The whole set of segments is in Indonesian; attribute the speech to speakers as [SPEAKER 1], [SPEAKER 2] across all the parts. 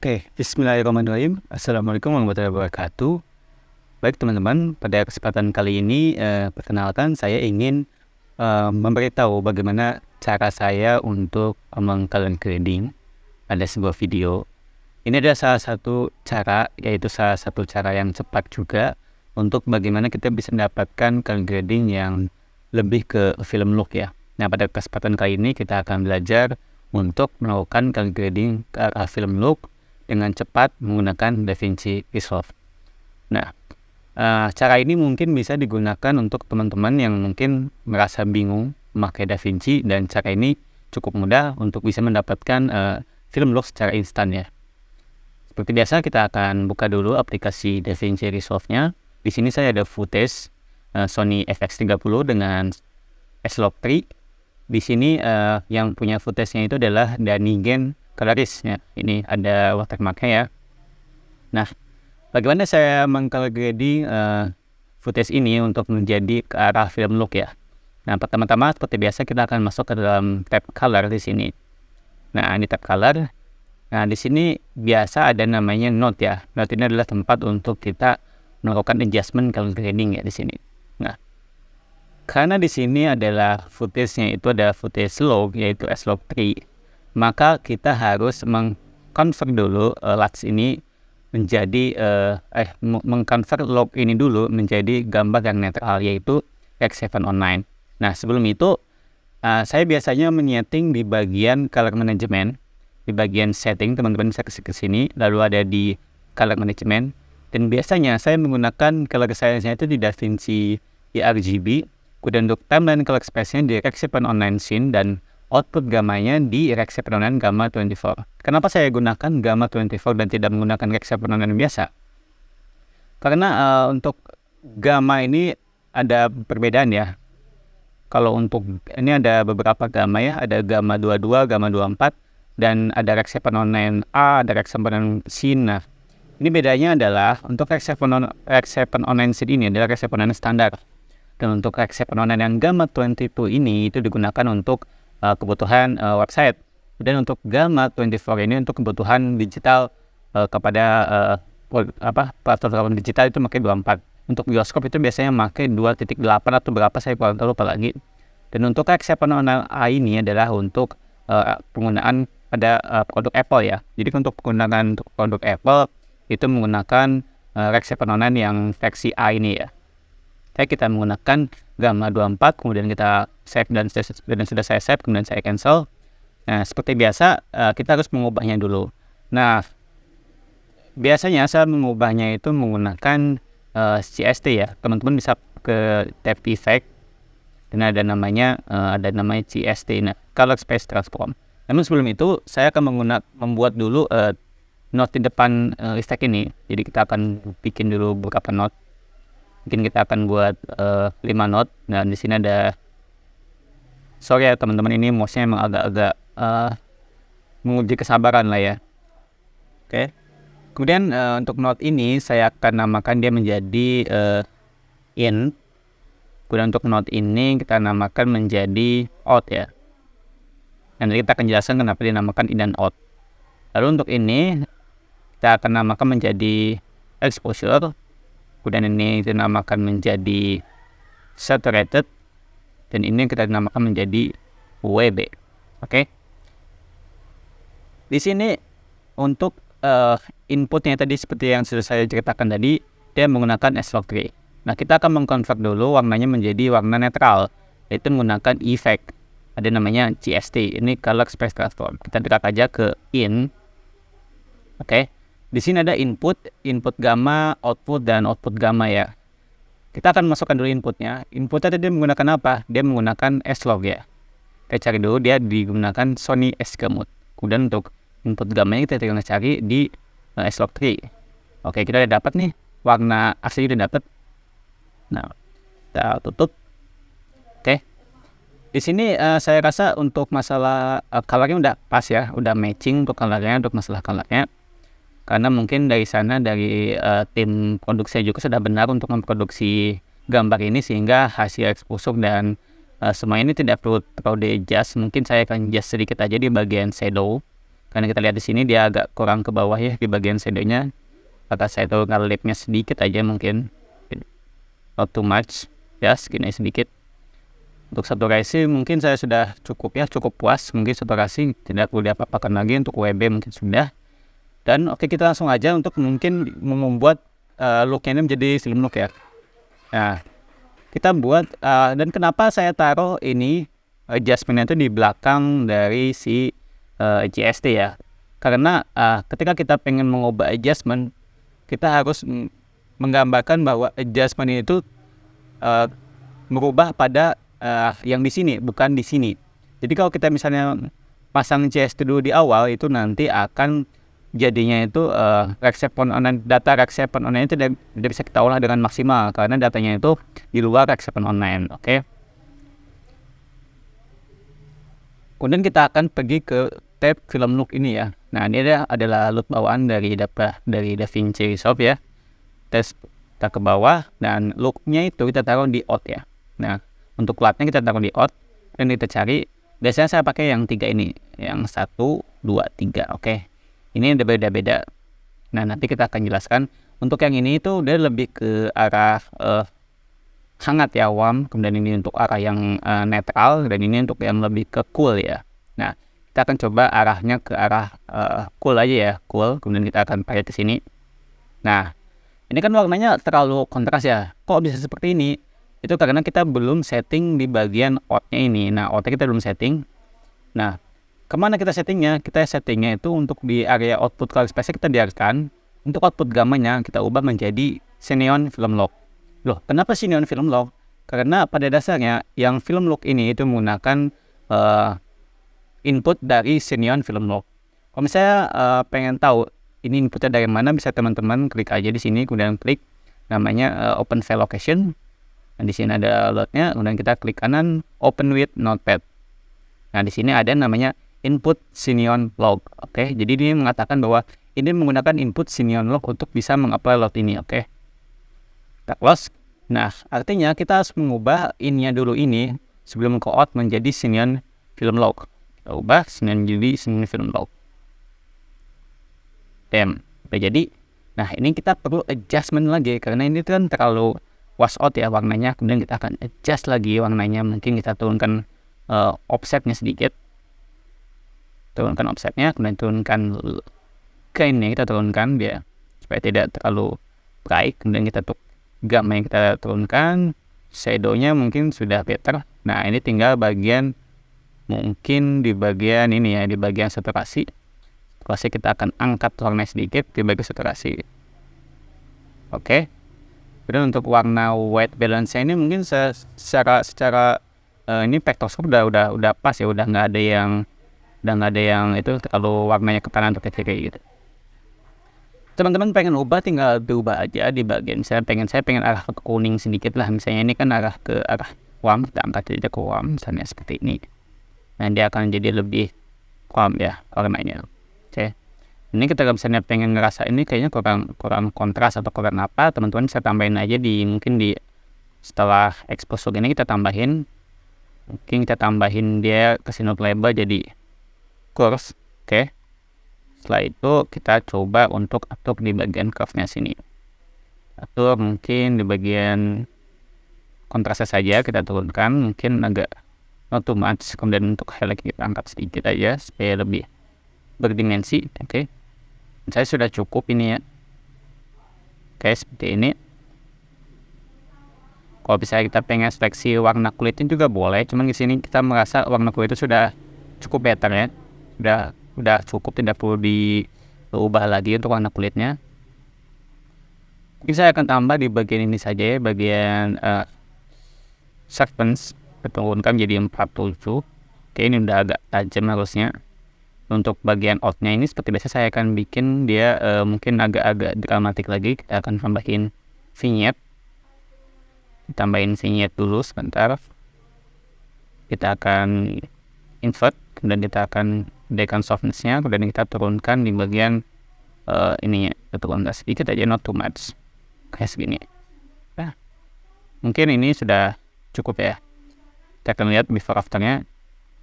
[SPEAKER 1] Oke, bismillahirrahmanirrahim. Assalamualaikum warahmatullahi wabarakatuh. Baik teman-teman, pada kesempatan kali ini perkenalkan saya ingin memberitahu bagaimana cara saya untuk meng-color grading pada sebuah video. Ini adalah salah satu cara, yaitu salah satu cara yang cepat juga untuk bagaimana kita bisa mendapatkan color grading yang lebih ke film look ya. Nah, pada kesempatan kali ini kita akan belajar untuk melakukan color grading ke arah film look dengan cepat menggunakan DaVinci Resolve. Nah, cara ini mungkin bisa digunakan untuk teman-teman yang mungkin merasa bingung memakai DaVinci, dan cara ini cukup mudah untuk bisa mendapatkan film look secara instan ya. Seperti biasa kita akan buka dulu aplikasi DaVinci Resolve-nya. Di sini saya ada footage Sony FX30 dengan S-Log3. Di sini yang punya footage-nya itu adalah Danigen Coloris ya. Ini ada watermark-nya ya. Nah, bagaimana saya meng-color grading footage ini untuk menjadi ke arah film look ya. Nah, pertama-tama seperti biasa kita akan masuk ke dalam tab color di sini. Nah, ini tab color. Nah, di sini biasa ada namanya note ya. Note ini adalah tempat untuk kita melakukan adjustment color grading ya di sini. Nah, karena di sini adalah footage-nya itu ada footage log yaitu S-Log3, maka kita harus meng-convert dulu LUTs ini menjadi meng-convert log ini dulu menjadi gambar yang netral yaitu Rec7 Online. Nah, sebelum itu saya biasanya menyeting di bagian color management, di bagian setting teman-teman bisa ke sini, lalu ada di color management, dan biasanya saya menggunakan color size-nya itu di DaVinci RGB, kemudian untuk timeline color space-nya di Rec7 Online Scene, dan output gamanya di Rec7 Online Gamma 24. Kenapa saya gunakan Gamma 24 dan tidak menggunakan Rec7 Online biasa? Karena untuk Gamma ini ada perbedaan ya. Kalau untuk ini ada beberapa Gamma ya, ada Gamma 22, Gamma 24, dan ada Rec7 Online A, ada Rec7 Online Scene. Nah, ini bedanya adalah untuk Rec7 Online Scene ini adalah Rec7 Online standar. Dan untuk Rec7 Online yang Gamma 22 ini itu digunakan untuk kebutuhan website, dan untuk Gamma 24 ini untuk kebutuhan digital kepada platform digital itu pakai 24. Untuk bioskop itu biasanya pakai 2.8 atau berapa, saya kurang tahu lupa lagi. Dan untuk Rec7 Online A ini adalah untuk penggunaan pada produk Apple ya. Jadi untuk penggunaan untuk produk Apple itu menggunakan Rec7 Online yang versi A ini ya. Kita menggunakan Gamma 24, kemudian kita save, dan sudah saya save, kemudian saya cancel. Nah, seperti biasa kita harus mengubahnya dulu. Nah, biasanya saya mengubahnya itu menggunakan CST ya. Teman-teman bisa ke tab effect, dan ada namanya CST, nah, color space transform. Namun sebelum itu saya akan membuat dulu note di depan effect ini. Jadi kita akan bikin dulu beberapa note. Mungkin kita akan buat 5 note. Dan di sini ada, sorry ya teman-teman, ini mouse-nya emang agak-agak menguji kesabaran lah ya. Oke. Kemudian untuk note ini saya akan namakan dia menjadi in. Kemudian untuk note ini kita namakan menjadi out ya. Nanti kita akan jelaskan kenapa dinamakan in dan out. Lalu untuk ini kita akan namakan menjadi exposure. Kemudian ini dinamakan menjadi saturated, dan ini kita dinamakan menjadi WB. Oke. Di sini untuk inputnya tadi seperti yang sudah saya ceritakan tadi, dia menggunakan S-Log3. Nah, kita akan mengkonvert dulu warnanya menjadi warna netral, yaitu menggunakan effect. Ada namanya CST, ini color space transform. Kita drag aja ke in. Oke. Di sini ada input gamma, output, dan output gamma ya. Kita akan masukkan dulu inputnya. Inputnya tadi menggunakan apa? Dia menggunakan S-Log ya. Kita cari dulu, dia digunakan Sony S-Gamut. Kemudian untuk input gammanya kita tinggal cari di S-Log3. Oke, kita udah dapat nih. Warna asli udah dapat. Nah, kita tutup. Oke. Di sini saya rasa untuk masalah colornya udah pas ya. Udah matching untuk colornya, untuk masalah colornya. Karena mungkin dari sana, dari tim produksi juga sudah benar untuk memproduksi gambar ini, sehingga hasil exposure dan semua ini tidak perlu di adjust. Mungkin saya akan adjust sedikit aja di bagian shadow, Karena kita lihat di sini dia agak kurang ke bawah ya di bagian shadownya. Kata saya itu ngelipnya sedikit aja mungkin, not too much, ya segini sedikit. Untuk saturasi mungkin saya sudah cukup puas, mungkin saturasi tidak perlu diapa-apakan lagi. Untuk WB mungkin sudah. Dan oke, kita langsung aja untuk mungkin membuat looknya ini menjadi film look ya. Nah, kita buat dan kenapa saya taruh ini adjustment itu di belakang dari si GST ya, karena ketika kita pengen mengubah adjustment, kita harus menggambarkan bahwa adjustment itu merubah pada yang di sini, bukan di sini. Jadi kalau kita misalnya pasang GST dulu di awal, itu nanti akan jadinya itu data reksepon online itu tidak bisa kita olah dengan maksimal karena datanya itu di luar reksepon online. Oke. Kemudian kita akan pergi ke tab film look ini ya. Nah, ini adalah look bawaan dari DaVinci Resolve ya. Kita ke bawah dan looknya itu kita taruh di out ya. Nah, untuk platnya kita taruh di out dan kita cari. Biasanya saya pakai yang 3 ini, yang 1, 2, 3. Oke. Ini ada beda-beda. Nah, nanti kita akan jelaskan. Untuk yang ini itu dia lebih ke arah hangat ya, warm. Kemudian ini untuk arah yang netral, dan ini untuk yang lebih ke cool ya. Nah, kita akan coba arahnya ke arah cool aja ya, cool. Kemudian kita akan pakai ke sini. Nah, ini kan warnanya terlalu kontras ya. Kok bisa seperti ini? Itu karena kita belum setting di bagian out-nya ini. Nah, out-nya kita belum setting. Nah, kemana kita settingnya? Kita settingnya itu untuk di area output color space kita biarkan. Untuk output gamanya kita ubah menjadi Cineon Film Lock. Loh, kenapa Cineon Film Lock? Karena pada dasarnya yang Film Lock ini itu menggunakan input dari Cineon Film Lock. Kalau misalnya pengen tahu ini inputnya dari mana, bisa teman-teman klik aja di sini, kemudian klik namanya Open File Location. Nah, di sini ada loadnya, kemudian kita klik kanan Open with Notepad. Nah, di sini ada namanya input Cineon log. Oke, jadi ini mengatakan bahwa ini menggunakan input Cineon log untuk bisa mengapply load ini. Oke, kita close. Nah, artinya kita harus mengubah ininya dulu ini sebelum ke out menjadi Cineon Film Log. Kita ubah Cineon jadi Cineon Film Log. Udah jadi. Nah, ini kita perlu adjustment lagi karena ini kan terlalu wash out ya warnanya. Kemudian kita akan adjust lagi warnanya. Mungkin kita turunkan offsetnya sedikit. Turunkan offsetnya, kemudian turunkan gainnya, kita turunkan biar supaya tidak terlalu bright. Kemudian kita gamma yang kita turunkan, shadownya mungkin sudah better. Nah, ini tinggal bagian mungkin di bagian ini ya, di bagian saturasi. Saturasi kita akan angkat warna sedikit di bagian saturasi. Oke. Kemudian untuk warna white balance ini mungkin secara ini vectorscope udah pas ya, udah nggak ada yang itu terlalu warnanya ke kanan atau ke kiri gitu. Teman-teman pengen ubah tinggal diubah aja di bagian saya pengen arah ke kuning sedikit lah, misalnya ini kan arah ke arah warm, kita angkat jadi ke warm misalnya seperti ini. Nah, dia akan jadi lebih warm ya warnanya. Oke. Ini kita misalnya pengen ngerasa ini kayaknya kurang kontras atau kurang apa, teman-teman bisa tambahin aja mungkin setelah exposure ini kita tambahin dia kasih note label jadi coarse. Oke. Setelah itu kita coba untuk atur di bagian curve-nya sini. Atur mungkin di bagian kontrasnya saja kita turunkan, mungkin agak not too much. Kemudian untuk highlight kita angkat sedikit aja supaya lebih berdimensi. Oke. Saya sudah cukup ini ya. Oke, seperti ini. Kalau misalnya kita pengen seleksi warna kulitnya juga boleh, cuman di sini kita merasa warna kulit itu sudah cukup better ya. Udah cukup, tidak perlu diubah lagi untuk warna kulitnya. Mungkin saya akan tambah di bagian ini saja ya, bagian sharpness turunkan jadi 47. Oke, ini udah agak tajam harusnya. Untuk bagian outnya ini seperti biasa saya akan bikin dia mungkin agak-agak dramatik lagi. Kita akan tambahin vignette. Tambahin vignette dulu sebentar. Kita akan invert, kemudian kita akan naikkan softness-nya, kemudian kita turunkan di bagian ininya. Kita turunkan sedikit aja, not too much. Kayak segini. Nah, mungkin ini sudah cukup ya. Kita akan lihat before after-nya.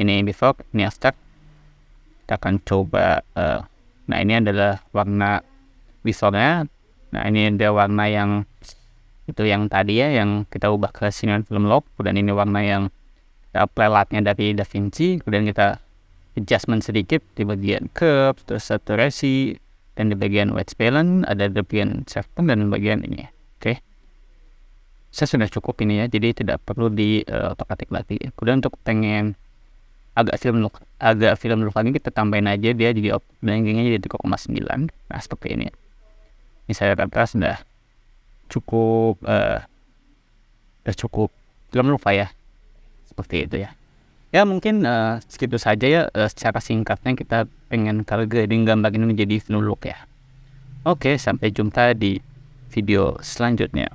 [SPEAKER 1] Ini before, ini after. kita akan coba nah ini adalah warna visornya. Nah ini ada warna yang itu yang tadi ya, yang kita ubah ke Cinema Film Lock. Kemudian ini warna yang kita apply lightnya dari DaVinci. Kemudian kita adjustment sedikit di bagian curve, terus saturasi, dan di bagian white balance, ada di bagian soften dan bagian ini. Oke. Saya sudah cukup ini ya, jadi tidak perlu di otak-atik lagi. Kemudian untuk pengen agak film look lagi, kita tambahin aja dia jadi blendingnya jadi 3,9. Nah seperti ini. Ini saya rasa sudah cukup film look ya, seperti itu ya. Ya mungkin segitu saja ya secara singkatnya kita pengen color grading gambar ini menjadi film look ya. Oke, sampai jumpa di video selanjutnya.